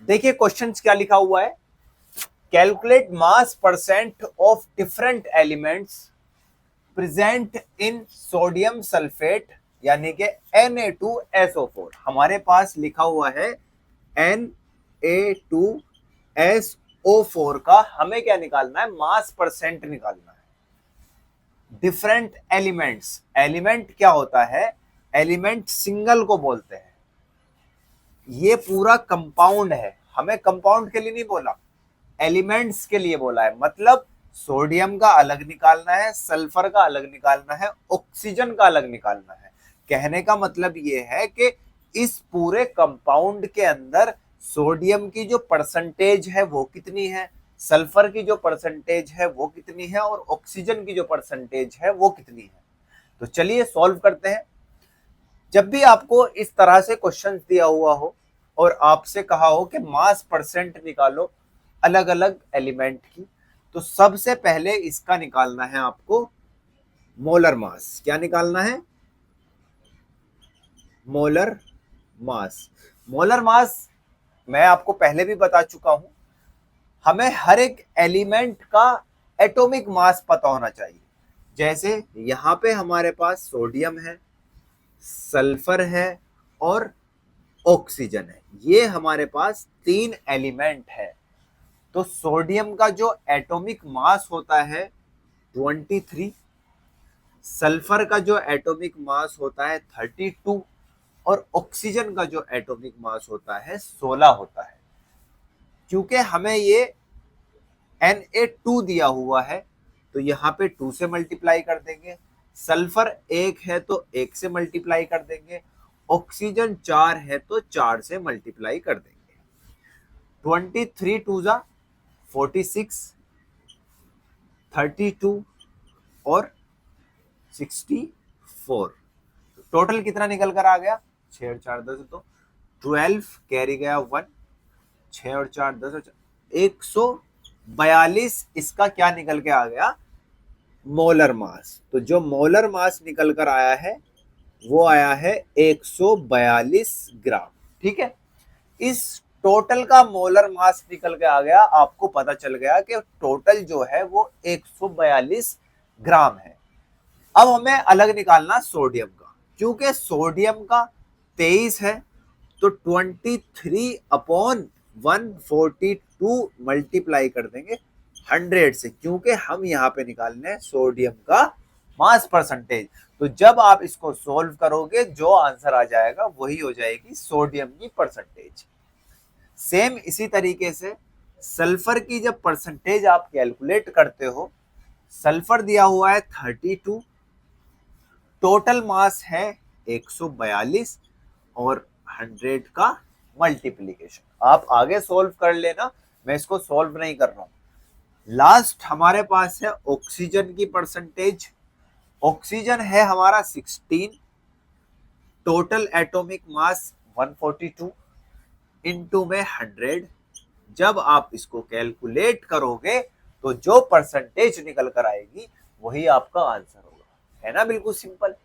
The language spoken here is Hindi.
देखिए क्वेश्चन क्या लिखा हुआ है, calculate mass percent of different elements present in sodium sulphate यानी कि Na2SO4। हमारे पास लिखा हुआ है Na2SO4 का हमें क्या निकालना है, मास परसेंट निकालना है। डिफरेंट एलिमेंट्स, एलिमेंट क्या होता है, एलिमेंट सिंगल को बोलते हैं। ये पूरा कंपाउंड है, हमें कंपाउंड के लिए नहीं बोला, एलिमेंट्स के लिए बोला है। मतलब सोडियम का अलग निकालना है, सल्फर का अलग निकालना है, ऑक्सीजन का अलग निकालना है। कहने का मतलब ये है कि इस पूरे कंपाउंड के अंदर सोडियम की जो परसेंटेज है वो कितनी है, सल्फर की जो परसेंटेज है वो कितनी है, और ऑक्सीजन की जो परसेंटेज है वो कितनी है। तो चलिए सॉल्व करते हैं। जब भी आपको इस तरह से क्वेश्चन दिया हुआ हो और आपसे कहा हो कि मास परसेंट निकालो अलग अलग एलिमेंट की, तो सबसे पहले इसका निकालना है आपको मोलर मास। क्या निकालना है, मोलर मास। मोलर मास मैं आपको पहले भी बता चुका हूं, हमें हर एक एलिमेंट का एटॉमिक मास पता होना चाहिए। जैसे यहां पे हमारे पास सोडियम है, सल्फर है और ऑक्सीजन है, ये हमारे पास तीन एलिमेंट है। तो सोडियम का जो एटॉमिक मास होता है 23, सल्फर का जो एटॉमिक मास होता है 32 और ऑक्सीजन का जो एटॉमिक मास होता है 16 होता है। क्योंकि हमें ये Na2 दिया हुआ है तो यहाँ पे 2 से मल्टीप्लाई कर देंगे, सल्फर 1 है तो 1 से मल्टीप्लाई कर देंगे, ऑक्सीजन 4 है तो 4 से मल्टीप्लाई कर देंगे। 23 टू जा 46, 32 और 64, टोटल कितना निकल कर आ गया, 6 और 4 10, तो 12 कैरी गया 1, 6 और 4 10 और 142 इसका क्या निकल के आ गया, मोलर मास। तो जो मोलर मास निकल कर आया है वो आया है 142 ग्राम। ठीक है, इस टोटल का मोलर मास निकल के आ गया, आपको पता चल गया कि टोटल जो है वो 142 ग्राम है। अब हमें अलग निकालना सोडियम का, क्योंकि सोडियम का 23 है तो 23/142 मल्टीप्लाई कर देंगे 100 से, क्योंकि हम यहाँ पे निकालने हैं सोडियम का मास परसेंटेज। तो जब आप इसको सोल्व करोगे जो आंसर आ जाएगा वही हो जाएगी सोडियम की परसेंटेज। सेम इसी तरीके से सल्फर की जब परसेंटेज आप कैलकुलेट करते हो, सल्फर दिया हुआ है 32, टोटल मास है 142 और 100 का मल्टीप्लीकेशन। आप आगे सोल्व कर लेना, मैं इसको सोल्व नहीं कर रहा हूं। लास्ट हमारे पास है ऑक्सीजन की परसेंटेज। ऑक्सीजन है हमारा 16, टोटल एटॉमिक मास 142 इनटू में 100। जब आप इसको कैलकुलेट करोगे तो जो परसेंटेज निकल कर आएगी वही आपका आंसर होगा। है ना, बिल्कुल सिंपल।